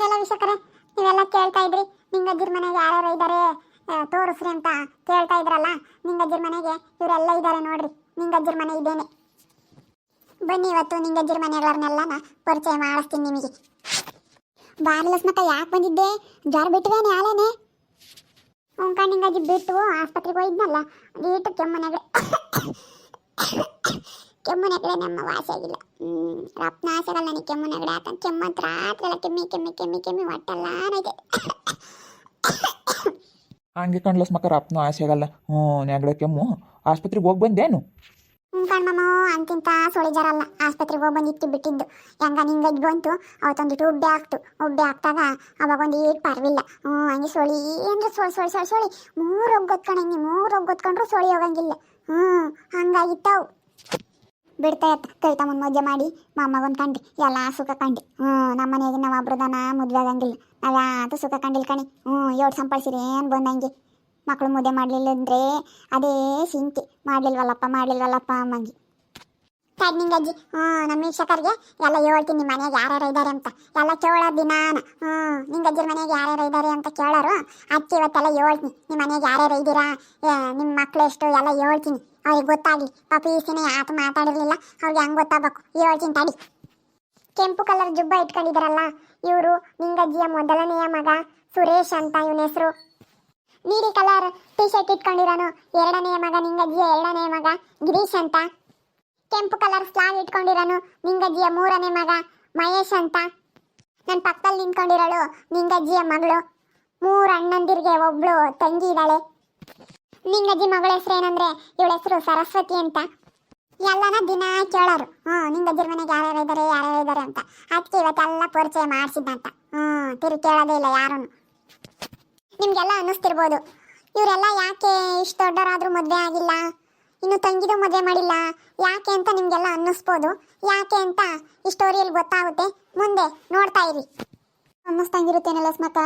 ಇದ್ರಲ್ಲ ವಿಷಕರೇ, ನೀವೆಲ್ಲ ಕೇಳ್ತಾ ಇದ್ರಿ ನಿಂಗಜ್ಜಿರ ಮನೆಗೆ ಯಾರ್ಯಾರು ಇದ್ದಾರೆ ತೋರಿಸ್ರಿ ಅಂತ ಕೇಳ್ತಾ ಇದ್ರಲ್ಲ. ನಿಂಗಜ್ಜಿರ ಮನೆಗೆ ಇವರೆಲ್ಲ ಇದ್ದಾರೆ ನೋಡ್ರಿ. ನಿಂಗಜ್ಜಿರ ಮನೆ ಇದೇನೆ. ಬನ್ನಿ ಇವತ್ತು ನಿಂಗಜ್ಜಿರ ಮನೆಗಳನ್ನೆಲ್ಲ ಪರಿಚಯ ಮಾಡಿಸ್ತೀನಿ ನಿಮಗೆ. ಬಾರ್ಲಸ್ನಕ್ಕ ಯಾಕೆ ಬಂದಿದ್ದೆ? ಜ್ವರ ಬಿಟ್ಟವೇನೆ ಆಲೇನೆ? ಉಂಕ ನಿಂಗಜ್ಜಿ ಬಿಟ್ಟು ಆಸ್ಪತ್ರೆಗೆ ಹೋಗಿದ್ನಲ್ಲ, ಈಟು ಕೆಮ್ಮನೆಗಳು ಕೆಮ್ಮನೆಗಳೇ ನಮ್ಮ ವಾಸಿ ಆಗಿಲ್ಲ. ರಪ್ನ ಆಸೆಗಲ್ಲ ನನಗೆ ಕೆಮ್ಮನೆಗಡೆ ಯಾಕಂದ್ರೆ ಕೆಮ್ಮಂತ ರಾತ್ರಿ ಕೆಮ್ಮಿ ಕೆಮ್ಮಿ ಕೆಮ್ಮಿ ಕೆಮ್ಮಿ ಹೊಟ್ಟೆಲ್ಲ ಅನ್ನೈತೆ. ಹಂಗೆ ಕಣ್ಲಸ್ ಮಕ್ಕ ರಪ್ನ ಆಸೆ ಆಗಲ್ಲ. ನೆಗಡೆ ಕೆಮ್ಮು ಆಸ್ಪತ್ರೆಗೆ ಹೋಗಿ ಬಂದೇನು? ಕಣ್ಮಮ್ಮ ಅಂತಿಂತ ಸೊಳಿ ಜರ ಅಲ್ಲ, ಆಸ್ಪತ್ರೆಗೆ ಹೋಗಿ ಬಂದಿತ್ತು ಬಿಟ್ಟಿದ್ದು. ಹೆಂಗ ನಿಂಗಜ್ಜಿ ಬಂತು ಅವತ್ತೊಂದಿಟ್ಟು ಉಬ್ಬೆ ಆಗ್ತಾಗ ಅವಾಗ ಒಂದು ಏಟ್ ಪರ್ವಿಲ್ಲ. ಹಂಗೆ ಸೊಳಿ ಅಂದ್ರೆ ಸೊಳಿ ಸೊಳಿ ಸೊಳಿ ಸೊಳಿ 3 ಒಗ್ಗೊತ್ಕೊಂಡಂಗೆ 3 ಒಗ್ಗೊತ್ಕೊಂಡ್ರು ಸೊಳಿ ಹೋಗಂಗಿಲ್ಲ. ಹಂಗಾಗಿತ್ತವು. ಬಿಡ್ತಾ ಇತ್ತ ಕವಿತಮ್ಮನ ಮದುವೆ ಮಾಡಿ ಮೊಮ್ಮಗನ್ ಕಂಡು ಎಲ್ಲ ಸುಖ ಕಂಡು. ನಮ್ಮ ಮನೆಯಾಗ ನಾವು ಒಬ್ರದನ ಮದುವೆ ಆಗಂಗಿಲ್ಲ, ನಾವು ಯಾತು ಸುಖ ಕಂಡಿಲ್ಲ ಕಣಿ. 7 ಸಂಪಡಿಸಿರಿ ಏನು ಬಂದಂಗೆ. ಮಕ್ಕಳು ಮದುವೆ ಮಾಡಲಿಲ್ಲ ಅಂದರೆ ಅದೇ ಚಿಂತೆ, ಮಾಡಲಿಲ್ವಲ್ಲಪ್ಪ ಅಮ್ಮಂಗೆ. ನಿಂಗಜ್ಜಿ ನಮ್ಮ ವೀಕ್ಷಕರಿಗೆ ಎಲ್ಲ ಹೇಳ್ತೀನಿ ನಿಮ್ಮ ಮನೆಯಾಗ ಯಾರ್ಯಾರು ಇದ್ದಾರೆ ಅಂತ ಎಲ್ಲ ಕೇಳೋದು ದಿನಾನ. ನಿಂಗಜ್ಜಿರ ಮನೆಯಾಗ ಯಾರ್ಯಾರು ಇದ್ದಾರೆ ಅಂತ ಕೇಳೋರು. ಅದಕ್ಕೆ ಇವತ್ತೆಲ್ಲ ಹೇಳ್ತೀನಿ ನಿಮ್ಮ ಮನೆಯಾಗ ಯಾರ್ಯಾರು ಇದ್ದೀರಾ, ನಿಮ್ಮ ಮಕ್ಕಳು ಎಷ್ಟು ಎಲ್ಲ ಹೇಳ್ತೀನಿ. ಅವ್ರಿಗೆ ಗೊತ್ತಾಗಲಿ. ಪಾಪ ಈ ಸಿನ ಯಾತು ಮಾತಾಡಿರಲಿಲ್ಲ, ಅವ್ರಿಗೆ ಹಂಗೆ ಗೊತ್ತಾಗಬೇಕು. ಹೇಳ್ತೀನಿ ತಡಿ. ಕೆಂಪು ಕಲರ್ ಜುಬ್ಬ ಇಟ್ಕೊಂಡಿದ್ದಾರಲ್ಲ, ಇವರು ನಿಂಗಜ್ಜಿಯ ಮೊದಲನೆಯ ಮಗ ಸುರೇಶ್ ಅಂತ ಇವನ ಹೆಸರು. ನೀಲಿ ಕಲರ್ ಟೀ ಶರ್ಟ್ ಇಟ್ಕೊಂಡಿರೋನು 2ನೇ ಮಗ, ನಿಂಗಜ್ಜಿಯ 2ನೇ ಮಗ ಗಿರೀಶ್ ಅಂತ. ಕೆಂಪು ಕಲರ್ ಸ್ಲಾಗ್ ಇಟ್ಕೊಂಡಿರೋನು ನಿಂಗಜ್ಜಿಯ 3ನೇ ಮಗ ಮಹೇಶ್ ಅಂತ. ನನ್ನ ಪಕ್ಕದಲ್ಲಿ ನಿಂತ್ಕೊಂಡಿರೋಳು ನಿಂಗಜ್ಜಿಯ ಮಗಳು. 3 ಅಣ್ಣಂದಿರಿಗೆ ಒಬ್ಳು ತಂಗಿ ಇದ್ದಾಳೆ. ನಿಂಗಜ್ಜಿ ಮಗಳ ಹೆಸರು ಏನಂದ್ರೆ ಇವಳ ಹೆಸರು ಸರಸ್ವತಿ ಅಂತ. ಎಲ್ಲನ ದಿನ ಕೇಳೋರು ನಿಂಗಜ್ಜಿರ ಮನೆಗೆ ಯಾರ್ಯಾರು ಇದ್ದಾರೆ ಅಂತ. ಅದಕ್ಕೆ ಇವತ್ತೆಲ್ಲ ಪರಿಚಯ ಮಾಡಿಸಿದ್ದಂತ. ತಿರುಗಿ ಕೇಳೋದೇ ಇಲ್ಲ ಯಾರನ್ನು. ನಿಮಗೆಲ್ಲ ಅನ್ನಿಸ್ತಿರ್ಬೋದು ಇವರೆಲ್ಲ ಯಾಕೆ ಇಷ್ಟು ದೊಡ್ಡವರಾದರೂ ಮದುವೆ ಆಗಿಲ್ಲ, ಇನ್ನು ತಂಗಿದು ಮದುವೆ ಮಾಡಿಲ್ಲ ಯಾಕೆ ಅಂತ ನಿಮಗೆಲ್ಲ ಅನ್ನಿಸ್ಬೋದು. ಯಾಕೆ ಅಂತ ಈ ಸ್ಟೋರಿಯಲ್ಲಿ ಗೊತ್ತಾಗುತ್ತೆ, ಮುಂದೆ ನೋಡ್ತಾ ಇರಿ. ಅನ್ನಿಸ್ತಂಗಿರುತ್ತೇನಲ್ಲ ಸ್ಮಕ,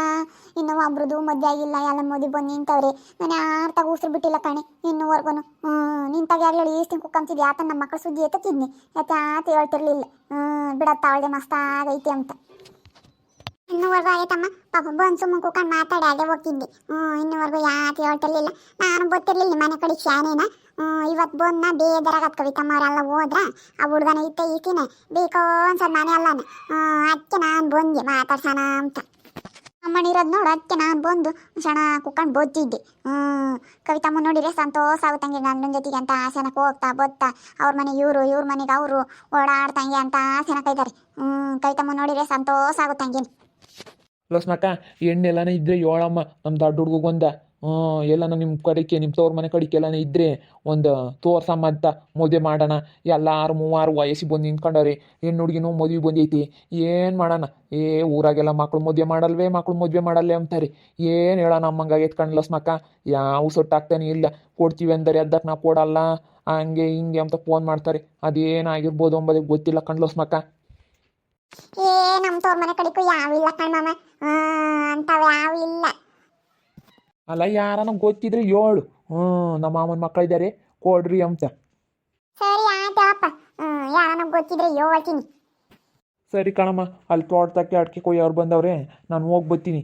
ಇನ್ನೂ ಒಬ್ರದ್ದು ಮದುವೆ ಆಗಿಲ್ಲ, ಎಲ್ಲ ಮದುವೆ ಬಂದು ನಿಂತವ್ರೆ. ನಾನು ಯಾರು ತಗ ಉಸಿರು ಬಿಟ್ಟಿಲ್ಲ ಕಣೆ ಇನ್ನೂವರೆಗೂ. ನಿಂತಾಗ ಯಾರು ಹೇಳಿ ಈಸ್ತಿನ ಕುಕ್ಕಂತಿದ್ದೆ ಆತ ನಮ್ಮ ಮಕ್ಕಳು ಸುದ್ದಿ ಎತ್ತಿದ್ನಿ ಯಾಕೆ ಹೇಳ್ತಿರ್ಲಿಲ್ಲ. ಬಿಡತ್ತ ಅವಳದೆ ಮಸ್ತಾಗೈತಿ ಅಂತ. ಇನ್ನೂವರೆಗೂ ಆಗೈತಮ್ಮ ಪಾಪ ಬಂದು ಸುಮ್ಮನೆ ಕುಕ್ಕಂಡು ಮಾತಾಡಿ ಹಾಗೆ ಹೋಗ್ತಿದ್ದೆ. ಇನ್ನೂವರೆಗೂ ಯಾಕೆ ಹೇಳ್ತಿರ್ಲಿಲ್ಲ, ನಾನು ಗೊತ್ತಿರ್ಲಿಲ್ಲ ಮನೆ ಕಡೆ ಶಾನೇನ. ಇವತ್ತು ಬಂದ ಬೇದರಾಗತ್ ಕವಿತಮ್ಮ ಅವರೆಲ್ಲ ಹೋದ್ರ ಆ ಹುಡುಗನ ಇತ್ತೆ ಈಕಿನ ಬೇಕೋ ಅನ್ಸದ್ ಮನೆ ಅಲ್ಲನ. ಅದಕ್ಕೆ ನಾನು ಬಂದೆ ಮಾತಾಡ್ಸೋಣ ಅಂತ. ಅಮ್ಮನಿರೋದು ನೋಡು, ಅದಕ್ಕೆ ನಾನು ಬಂದು ಸಣ್ಣ ಕುಕ್ಕಂಡು ಬೋದ್ತಿದ್ದೆ. ಕವಿತಮ್ಮ ನೋಡಿದ್ರೆ ಸಂತೋಷ ಆಗುತ್ತಂಗೆ ಗಂಡನ ಜೊತೆಗೆ ಅಂತ ಆಸೆನಕ್ಕೆ ಹೋಗ್ತಾ ಬತ್ತಾ ಅವ್ರ ಮನೆಗೆ ಇವ್ರ ಮನೆಗೆ ಅವರು ಓಡಾಡ್ತಂಗೆ ಅಂತ ಆಸೆನಕ ಇದ್ದಾರೆ. ಕವಿತಮ್ಮ ನೋಡಿದ್ರೆ ಸಂತೋಷ ಆಗುತ್ತಂಗೆ. ಲಸ್ಮಕ್ಕ ಎಣ್ಣೆಲ್ಲನ ಇದ್ರೆ ಏಳಮ್ಮ ನಮ್ಮ ದೊಡ್ಡ ಹುಡುಗಂದ. ಎಲ್ಲನ ನಿಮ್ಮ ಕಡೆಗೆ ನಿಮ್ಮ ತವ್ರ ಮನೆ ಕಡೆಗೆ ಎಲ್ಲನ ಇದ್ದರೆ ಒಂದು ತೋರ್ಸಮ್ಮ ಅಂತ ಮದುವೆ ಮಾಡೋಣ. ಎಲ್ಲಾರು 3 ವಯಸ್ಸಿಗೆ ಬಂದು ನಿಂತ್ಕೊಂಡವ್ರಿ. ಹೆಣ್ಣು ಹುಡುಗಿನೂ ಮದುವೆ ಬಂದೈತಿ, ಏನು ಮಾಡೋಣ? ಊರಾಗೆಲ್ಲ ಮಕ್ಳು ಮದುವೆ ಮಾಡಲ್ಲೇ ಅಂತಾರೆ. ಏನು ಹೇಳೋಣ ಅಮ್ಮಂಗಾಗೈತೆ ಕಣ್ಲಸ್ಮಕ್ಕ. ಯಾವ ಸೊಟ್ಟಾಗ್ತಾನೆ ಇಲ್ಲ. ಕೊಡ್ತೀವಿ ಅಂದರೆ ಅದಕ್ಕೆ ನಾವು ಕೊಡಲ್ಲ, ಹಂಗೆ ಹಿಂಗೆ ಅಂತ ಫೋನ್ ಮಾಡ್ತಾರೆ. ಅದೇನಾಗಿರ್ಬೋದು ಅಂಬೋದಕ್ಕೆ ಗೊತ್ತಿಲ್ಲ ಕಣ್ಲಸ್ಮಕ್ಕ. ನಮ್ಮ ತವ್ರ ಮನೆ ಕಡೆಗೂ ಯಾವಿಲ್ಲ ಕಣ್ಣಮ್ಮ, ಅಂಥವು ಯಾವಿಲ್ಲ. ಅಲ್ಲ ಯಾರನ ಗೊತ್ತಿದ್ರೆ ಹೇಳು. ನಮ್ಮ ಮಾಮನ ಮಕ್ಕಳಿದ್ದಾರೆ ಕೊಡ್ರಿ ಅಂತ. ಸರಿ ಆಯ್ತಪ್ಪ, ಯಾರನ ಗೊತ್ತಿದ್ರೆ ಹೇಳ್ತೀನಿ. ಸರಿ ಕಣಮ್ಮ, ಅಲ್ಲಿ ತೋಟಕ್ಕೆ ಅಡಿಕೆ ಕೊಯ್ಯವ್ರು ಬಂದವ್ರೆ, ನಾನು ಹೋಗಿ ಬರ್ತೀನಿ.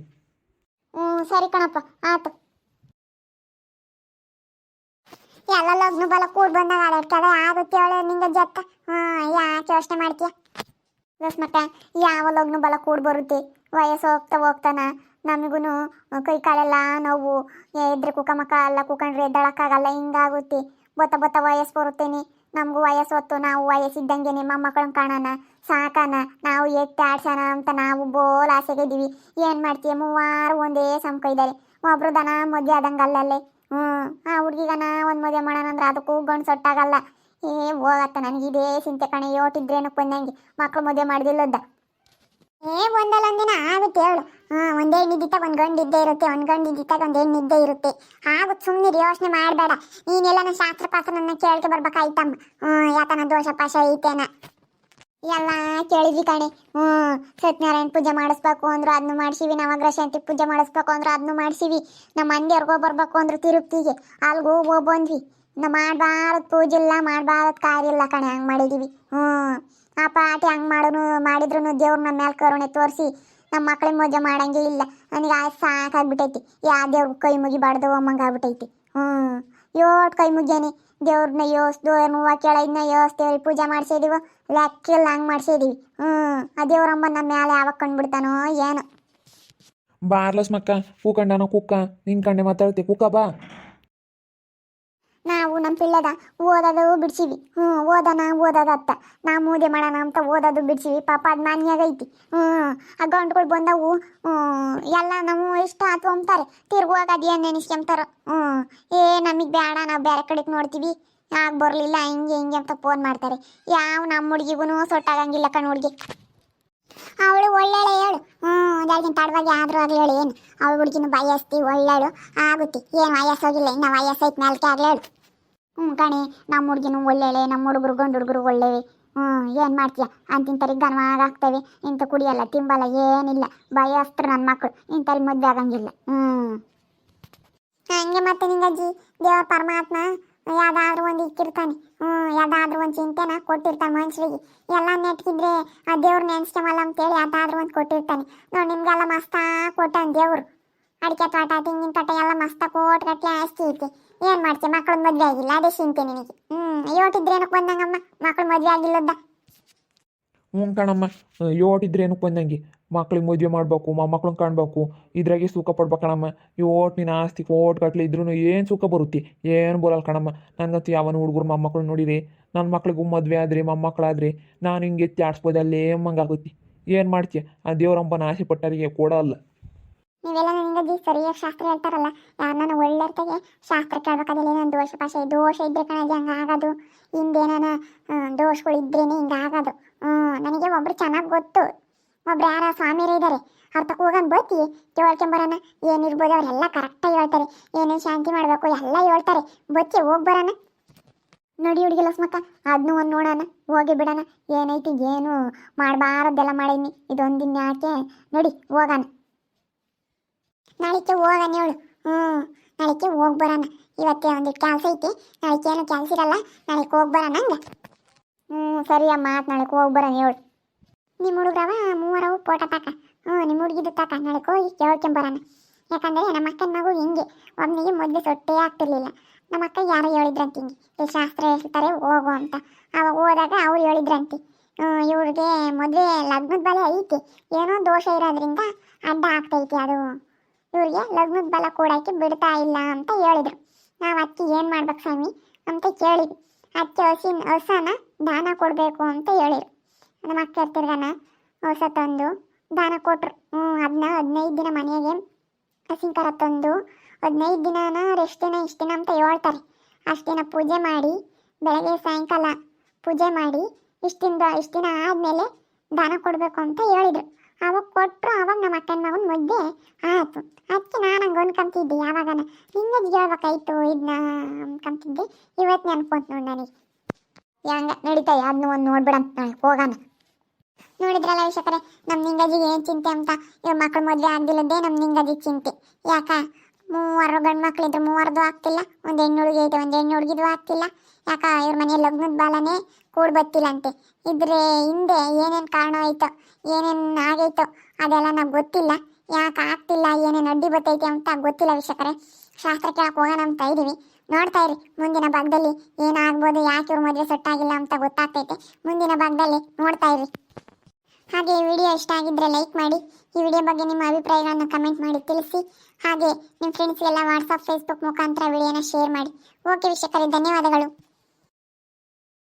ಸರಿ ಕಣಪ್ಪ ಆಯ್ತು. ಎಲ್ಲ ಲಗ್ನ ಬಲ ಕೂಡ್ ಬಂದಾಗ ಅಡಡ್ಕದ ಆಗುತ್ತೆ ಹೇಳು ನಿಂಗಜ್ಜಿ ಅಕ್ಕ. ಯಾಕೆ ಯೋಚನೆ ಮಾಡ್ತೀಯ ಮತ್ತೆ? ಯಾವ ಲಗ್ನ ಬಲ ಕೂಡ್ ಬರುತ್ತೆ, ವಯಸ್ಸು ಹೋಗ್ತಾನ ನಮಗೂ ಕೈ ಕಾಲೆಲ್ಲ ನೋವು, ಎದ್ರೆ ಕುಕ್ಕಮಕ್ಕ ಎಲ್ಲ ಕುಕ್ಕಂಡ್ರೆ ಎದ್ದಳಕ್ಕಾಗಲ್ಲ, ಹಿಂಗಾಗುತ್ತೆ. ಬತ್ತ ವಯಸ್ಸು ಬರುತ್ತೇನೆ, ನಮಗೂ ವಯಸ್ಸು ಹೊತ್ತು ನಾವು ವಯಸ್ಸಿದ್ದಂಗೆ ಮೊಮ್ಮಕ್ಕಳನ್ನ ಕಾಣೋಣ, ಸಾಕೋಣ, ನಾವು ಎತ್ತಿ ಆಡ್ಸೋಣ ಅಂತ ನಾವು ಬೋಲ್ ಆಸೆಗಿದ್ದೀವಿ. ಏನು ಮಾಡ್ತೀಯ? 3 ಒಂದೇ ಸಮಕ ಇದ್ದಾರೆ. ಒಬ್ರು ದನ ಮದುವೆ ಆದಂಗೆ ಅಲ್ಲಲ್ಲೇ. ಆ ಹುಡುಗಿಗನ ಒಂದು ಮದುವೆ ಮಾಡೋಣ ಅಂದ್ರೆ ಅದಕ್ಕೂ ಗಂಡು ಸೊಟ್ಟಾಗಲ್ಲ. ಹೋಗತ್ತ ನನಗಿದೇ ಚಿಂತೆ ಕಣೆ. ಯೋಟಿದ್ರೇನಕ್ಕೆ ಬಂದಂಗೆ ಮಕ್ಳು ಮದುವೆ ಮಾಡಿದಿಲ್ಲದ. ಒಂದಲ್ಲ ಒಂದಿನ ಆಗುತ್ತೆ ಹೇಳು. ಒಂದೇ ಹೆಣ್ಣಿದ್ದಾಗ ಒಂದು ಗಂಡು ಇದ್ದೇ ಇರುತ್ತೆ, ಒಂದು ಗಂಡು ಇದ್ದಾಗ ಒಂದು ಹೆಣ್ಣಿದ್ದೇ ಇರುತ್ತೆ. ಆಗುತ್ತೆ, ಸುಮ್ಮನೆ ಯೋಚನೆ ಮಾಡಬೇಡ. ನೀನೆಲ್ಲ ಶಾಸ್ತ್ರ ಪಾತ್ರನ ಕೇಳ್ಕೆ ಬರ್ಬೇಕಾಯ್ತಮ್ಮ. ಯಾಕನ ದೋಷ ಪಾಶ ಐತೇನ ಎಲ್ಲ ಕೇಳಿದ್ವಿ ಕಣೆ. ಸತ್ಯನಾರಾಯಣ ಪೂಜೆ ಮಾಡಿಸ್ಬೇಕು ಅಂದ್ರು ಅದನ್ನು ಮಾಡಿಸಿವಿ, ನವಗ್ರಹ ಶಾಂತಿ ಪೂಜೆ ಮಾಡಿಸ್ಬೇಕು ಅಂದ್ರು ಅದನ್ನು ಮಾಡಿಸಿವಿ. ನಮ್ಮ ಮಂದಿಯವ್ರಿಗೋ ಬರ್ಬೇಕು ಅಂದ್ರು ತಿರುಪ್ತಿಗೆ ಅಲ್ಗೂ ಹೋಗಿ ಬಂದ್ವಿ. ನಾವು ಮಾಡಬಾರದು ಪೂಜೆ ಇಲ್ಲ, ಮಾಡಬಾರದು ಕಾರ್ಯ ಇಲ್ಲ ಕಣೆ, ಹಂಗೆ ಮಾಡಿದ್ದೀವಿ. ಆ ಪಾಟಿ ಹಂಗೆ ಮಾಡಿದ್ರು ದೇವ್ರ ನಮ್ಮ ಮೇಲೆ ಕರುಣೆ ತೋರಿಸಿ ನಮ್ಮ ಮಕ್ಳಿಗೆ ಮದುವೆ ಮಾಡಂಗೆ ಇಲ್ಲ. ನನಗೆ ಆ ಸಾಕಾಗ್ಬಿಟ್ಟೈತಿ. ಯಾವ ದೇವ್ರಿಗೆ ಕೈ ಮುಗಿಬಾರ್ದು ಅಮ್ಮಂಗೆ ಆಗ್ಬಿಟ್ಟೈತಿ. ಯೋಟ್ ಕೈ ಮುಗ್ಯಾನಿ ದೇವ್ರನ್ನ ಯೋಸ್ದು ಹೂವು ಕೇಳೋದನ್ನ ಯೋಸ್ತೇವ್ರಿ, ಪೂಜೆ ಮಾಡ್ಸಿದೀವ ಲೆಕ್ಕಿಲ್ಲ ಹಂಗೆ ಮಾಡ್ಸಿದೀವಿ. ಆ ದೇವ್ರಮ್ಮ ನಮ್ಮ ಮ್ಯಾಲೆ ಯಾವಾಗ ಕಂಡ್ಬಿಡ್ತಾನೋ ಏನು. ಬಾರ್ಲಸ್ ಮಕ್ಕ ಕೂಕಂಡನೋ ಕುಕ್ಕ ನಿನ್ ಕಂಡೆ ಮಾತಾಡ್ತಿ ಕುಕ್ಕ ಬಾ. ನಾವು ನಮ್ಮ ಪಿಳ್ಳದ ಓದೋದು ಬಿಡ್ಸಿವಿ. ಓದೋದತ್ತ ನಾ ಮೂದೆ ಮಾಡೋಣ ಅಂತ ಓದೋದು ಬಿಡ್ಸಿವಿ. ಪಾಪ ಅದು ಮಾನ್ಯಾಗೈತಿ. ಆ ಗಂಟುಗಳು ಬಂದವು ಎಲ್ಲ ನಾವು ಇಷ್ಟ ಆತು ಅಂತಾರೆ. ತಿರ್ಗುವಾಗ ಅದೇನು ನೆನೆಸ್ಕೊಂತಾರ. ನಮಗೆ ಬೇಡ, ನಾವು ಬೇರೆ ಕಡೆಗೆ ನೋಡ್ತೀವಿ, ಆಗ ಬರಲಿಲ್ಲ ಹಿಂಗೆ ಹಿಂಗೆ ಅಂತ ಫೋನ್ ಮಾಡ್ತಾರೆ. ಯಾವ ನಮ್ಮ ಹುಡುಗಿಗೂ ಸೊಟ್ಟಾಗಂಗಿಲ್ಲ ಕಣ್ ಹುಡುಗಿ. ಅವಳು ಒಳ್ಳೆಳೆ ಹೇಳು. ಅದಕ್ಕಿಂತ ತಡವಾಗಿ ಆದರೂ ಆಗಲಿ ಹೇಳು. ಏನು ಅವಳು ಹುಡುಗಿನ ಬಯಸ್ತಿ ಒಳ್ಳೆಳು ಆಗುತ್ತೆ. ಏನು ವಯಸ್ಸೋಗಿಲ್ಲ, ಇನ್ನು ವಯಸ್ಸೈತೆ ಮೇಲ್ಕೆ ಆಗಲಿ ಹೇಳು. ಕಣೆ ನಮ್ಮ ಹುಡುಗಿನೂ ಒಳ್ಳೆಳೆ, ನಮ್ಮ ಹುಡುಗರು ಗಂಡು ಹುಡುಗರು ಒಳ್ಳೆವೆ. ಏನು ಮಾಡ್ತೀಯ ಅಂತಿಂತರಿಗೆ ಗನವಾಗ ಆಗ್ತವೆ. ಇಂಥ ಕುಡಿಯಲ್ಲ ತಿಂಬಲ್ಲ ಏನಿಲ್ಲ, ಬಯಸ್ತ್ರು ನನ್ನ ಮಕ್ಕಳು. ಇಂಥಲ್ಲಿ ಮದುವೆ ಆಗಂಗಿಲ್ಲ. ಹಂಗೆ ಮತ್ತೆ ನಿಂಗಜ್ಜಿ ದೇವ್ರ ಪರಮಾತ್ಮ ಯಾವ್ದಾದ್ರೂ ಒಂದು ಇಕ್ಕಿರ್ತಾನೆ. ಯಾವ್ದಾದ್ರೂ ಒಂದು ಚಿಂತೆನ ಕೊಟ್ಟಿರ್ತಾನೆ ಮನುಷ್ಯರಿಗೆ. ಎಲ್ಲ ನೆಟ್ಗಿದ್ರೆ ಆ ದೇವ್ರು ನೆನ್ಸ್ಕೊಂಬಲ್ಲ ಅಂತೇಳಿ ಯಾವ್ದಾದ್ರೂ ಒಂದು ಕೊಟ್ಟಿರ್ತಾನೆ ನೋಡಿ. ನಿಮ್ಗೆಲ್ಲ ಮಸ್ತ ಕೊಟ್ಟಾನೆ ದೇವ್ರು. ಅಡಿಕೆ ತೋಟ ತೆಂಗಿನ ತೋಟ ಎಲ್ಲ ಮಸ್ತ ಕೋಟ್ ಗಟ್ಲೆ ಆಸ್ತಿ ಐತಿ. ಏನು ಮಾಡ್ತೀಯ, ಮಕ್ಳು ಮದುವೆ ಆಗಿಲ್ಲ, ಅದೇ ಚಿಂತೆ ನಿನಗೆ. ಯೋಟಿದ್ರೇನಕ್ಕೆ ಬಂದಂಗಮ್ಮ ಮಕ್ಳು ಮದುವೆ ಆಗಿಲ್ಲದ. ಕಣಮ್ಮ ಯೋಟಿದ್ರೆ ಏನಕ್ಕೆ ಬಂದಂಗೆ, ಮಕ್ಳಿಗೆ ಮದುವೆ ಮಾಡಬೇಕು, ಮೊಮ್ಮಕ್ಳನ್ನ ಕಾಣಬೇಕು, ಇದ್ರಾಗೆ ಸುಖ ಪಡ್ಬೇಕಣಮ್ಮ. ಓಟ್ ನೀನು ಆಸ್ತಿ ಕೋಟ್ ಗಟ್ಲೆ ಇದ್ರೂ ಏನು ಸುಖ ಬರುತ್ತೆ, ಏನು ಬರಲ್ಲ ಕಣಮ್ಮ. ನನಗಂತೂ ಯಾವನ ಹುಡುಗರು ಮೊಮ್ಮಕ್ಳು ನೋಡಿರಿ, ನನ್ನ ಮಕ್ಳಿಗೂ ಮದುವೆ ಆದರೆ ಮೊಮ್ಮಕ್ಕಳಾದರೆ ನಾನು ಹಿಂಗೆ ಎತ್ತಿ ಆಡಿಸ್ಬೋದಲ್ಲೇ ಮಂಗಾಗುತ್ತೆ. ಏನು ಮಾಡ್ತೀಯ, ಆ ದೇವರಂಬನ ಆಸೆ ಪಟ್ಟರಿಗೆ ಕೊಡಲ್ಲ. ನೀವೆಲ್ಲ ನಿಂಗಜ್ಜಿ ಸರಿಯಾಗಿ ಶಾಸ್ತ್ರ ಹೇಳ್ತಾರಲ್ಲ, ಯಾರನ್ನ ಒಳ್ಳೆರ್ತಾಗೆ ಶಾಸ್ತ್ರ ಕೇಳ್ಬೇಕಾದಲ್ಲಿ ಏನೋ ದೋಷ ಇದ್ರೆ ಕಣಜ್ಜಿ ಹಂಗೆ ಆಗೋದು. ಹಿಂದೇನ ದೋಷಗಳಿದ್ರೇನೆ ಹಿಂಗೆ ಆಗೋದು. ನನಗೆ ಒಬ್ರು ಚೆನ್ನಾಗಿ ಗೊತ್ತು. ಒಬ್ರು ಯಾರ ಸ್ವಾಮಿಯರೇ ಇದ್ದಾರೆ, ಅವ್ರ ತಕ್ಕ ಹೋಗೋಣ ಬತ್ತಿ ಕೇಳ್ಕೊಂಬರೋಣ. ಏನಿರ್ಬೋದು ಅವರೆಲ್ಲ ಕರೆಕ್ಟಾಗಿ ಹೇಳ್ತಾರೆ. ಏನೇನು ಶಾಂತಿ ಮಾಡಬೇಕು ಎಲ್ಲ ಹೇಳ್ತಾರೆ. ಬತ್ತಿ ಹೋಗಿ ಬರೋಣ. ನೋಡಿ ಹುಡುಗಿ ಲಕ್ಷ್ಮಕ್ಕ, ಅದನ್ನೂ ಒಂದು ನೋಡೋಣ, ಹೋಗಿ ಬಿಡೋಣ. ಏನೈತಿ ಏನು ಮಾಡಬಾರದ್ದೆಲ್ಲ ಮಾಡೀನಿ, ಇದೊಂದಿನ ಯಾಕೆ. ನೋಡಿ ಹೋಗೋಣ, ನಾಳಿಕೆ ಹೋಗೋಣ ಹೇಳು. ನಾಳಿಕೆ ಹೋಗಿ ಬರೋಣ. ಇವತ್ತೇ ಒಂದು ಕೆಲಸ ಐತಿ, ನಾಳಿಕೆ ಏನು ಕೆಲಸ ಇರಲ್ಲ, ನಾಳೆಗೆ ಹೋಗಿ ಬರೋಣ ಹಂಗೆ. ಸರಿ ಅಮ್ಮ, ನಾಳೆಗೆ ಹೋಗಿ ಬರೋಣ ಹೇಳು. ನಿಮ್ಮ ಹುಡುಗ್ರವ ಮೂವರವು ಫೋಟೋ ತಾಕ. ನಿಮ್ಮ ಹುಡುಗಿದು ತಾಕ, ನಾಳೆಗೆ ಹೋಗಿ ಕೇಳ್ಕೊಂಬರೋಣ. ಯಾಕಂದರೆ ನಮ್ಮ ಅಕ್ಕನ ಮಗು ಹಿಂಗೆ ಒಬ್ಬನಿಗೆ ಮೊದಲು ಸೊಟ್ಟೆ ಆಗ್ತಿರ್ಲಿಲ್ಲ. ನಮ್ಮ ಅಕ್ಕ ಯಾರೋ ಹೇಳಿದ್ರಂತ ಹಿಂಗೆ ಇಲ್ಲಿ ಶಾಸ್ತ್ರ ಹೇಳ್ತಾರೆ ಹೋಗು ಅಂತ. ಅವಾಗ ಹೋದಾಗ ಅವ್ರು ಹೇಳಿದ್ರಂತೆ ಇವ್ರಿಗೆ ಮದುವೆ ಲಗ್ನದ ಬಲೆ ಐತಿ, ಏನೋ ದೋಷ ಇರೋದ್ರಿಂದ ಅಡ್ಡ ಆಗ್ತೈತಿ, ಅದು ಇವ್ರಿಗೆ ಲಗ್ನದ ಬಲ ಕೊಡೋಕ್ಕೆ ಬಿಡ್ತಾ ಇಲ್ಲ ಅಂತ ಹೇಳಿದ್ರು. ನಾವು ಅದಕ್ಕೆ ಏನು ಮಾಡ್ಬೇಕು ಸ್ವಾಮಿ ಅಂತ ಕೇಳಿದ್ವಿ. ಅದಕ್ಕೆ ಹೊಸನ ದಾನ ಕೊಡಬೇಕು ಅಂತ ಹೇಳಿದ್ರು. ನಮ್ಮ ಅಕ್ಕ ತಿರ್ಗಾನ ಹೊಸ ತಂದು ದಾನ ಕೊಟ್ರು. ಅದನ್ನ 15 ದಿನ ಮನೆಗೆ ಹಸಿಂಕರ ತಂದು 15 ದಿನನ ರೆಸ್ಟ್ ದಿನ ಇಷ್ಟು ದಿನ ಅಂತ ಹೇಳ್ತಾರೆ. ಅಷ್ಟು ದಿನ ಪೂಜೆ ಮಾಡಿ ಬೆಳಗ್ಗೆ ಸಾಯಂಕಾಲ ಪೂಜೆ ಮಾಡಿ ಇಷ್ಟು ದಿನ ಆದಮೇಲೆ ದಾನ ಕೊಡಬೇಕು ಅಂತ ಹೇಳಿದರು. ಅವಾಗ ಕೊಟ್ಟರು. ಅವಾಗ ನಮ್ಮ ಅಕ್ಕನ ಮಗನ ಮದುವೆ ಆಯಿತು. ಅದಕ್ಕೆ ನಾನು ಹಂಗೆ ಅನ್ಕೊಂತಿದ್ದೆ, ಯಾವಾಗನ ನಿಂಗೆ ಹೇಳ್ಬೇಕಾಯ್ತು ಇದನ್ನ ಅನ್ಕೊಂತಿದ್ದೆ. ಇವತ್ತು ನೆನ್ಕೊಂತ ನೋಡಿ ನನಗೆ ಹೆಂಗೆ ನಡೀತಾ. ಅದನ್ನ ಒಂದು ನೋಡ್ಬಿಡಂತ ನಾಳೆ ಹೋಗೋಣ. ನೋಡಿದ್ರಲ್ಲ ವೀಕ್ಷಕರೇ, ನಮ್ಮ ನಿಂಗಜಿಗೆ ಏನು ಚಿಂತೆ ಅಂತ. ಇವ್ರ ಮಕ್ಳು ಮದುವೆ ಆಗಿಲ್ಲದೆ ನಮ್ಮ ನಿಂಗಜಿಗೆ ಚಿಂತೆ. ಯಾಕ 3 ಗಂಡು ಮಕ್ಳಿದ್ರು 3 ಆಗ್ತಿಲ್ಲ, ಒಂದು ಹೆಣ್ಣು ಹುಡುಗಿ ಐತೆ, ಒಂದು ಹೆಣ್ಣು ಹುಡುಗಿದು ಆಗ್ತಿಲ್ಲ. ಯಾಕ ಇವ್ರ ಮನೆ ಲಗ್ನದ ಬಾಲನೇ ಕೂಡ್ ಬತ್ತಿಲ್ಲಂತೆ. ಇದ್ರೆ ಹಿಂದೆ ಏನೇನು ಕಾರಣ ಆಯ್ತೋ, ಏನೇನು ಆಗೈತೋ ಅದೆಲ್ಲ ನಮ್ಗೆ ಗೊತ್ತಿಲ್ಲ. ಯಾಕೆ ಆಗ್ತಿಲ್ಲ, ಏನೇನು ಅಡ್ಡಿ ಬತ್ತೈತೆ ಅಂತ ಗೊತ್ತಿಲ್ಲ ವೀಕ್ಷಕರೇ. ಶಾಸ್ತ್ರ ಕೇಳಕ್ಕೆ ಹೋಗೋಣ ಅಂತ ಇದ್ದೀವಿ. ನೋಡ್ತಾ ಇರಿ ಮುಂದಿನ ಭಾಗದಲ್ಲಿ ಏನಾಗ್ಬೋದು, ಯಾಕೆ ಇವ್ರ ಮದುವೆ ಸೆಟ್ಟಾಗಿಲ್ಲ ಅಂತ ಗೊತ್ತಾಗ್ತೈತೆ ಮುಂದಿನ ಭಾಗದಲ್ಲಿ. ನೋಡ್ತಾ ಇರಿ. ಹಾಗೆ ಈ ವಿಡಿಯೋ ಇಷ್ಟ ಆಗಿದ್ದರೆ ಲೈಕ್ ಮಾಡಿ. ಈ ವಿಡಿಯೋ ಬಗ್ಗೆ ನಿಮ್ಮ ಅಭಿಪ್ರಾಯಗಳನ್ನು ಕಮೆಂಟ್ ಮಾಡಿ ತಿಳಿಸಿ. ಹಾಗೆ ನಿಮ್ಮ ಫ್ರೆಂಡ್ಸ್ಗೆಲ್ಲ ವಾಟ್ಸಪ್ ಫೇಸ್ಬುಕ್ ಮುಖಾಂತರ ವಿಡಿಯೋನ ಶೇರ್ ಮಾಡಿ. ಓಕೆ ವೀಕ್ಷಕರೇ, ಧನ್ಯವಾದಗಳು.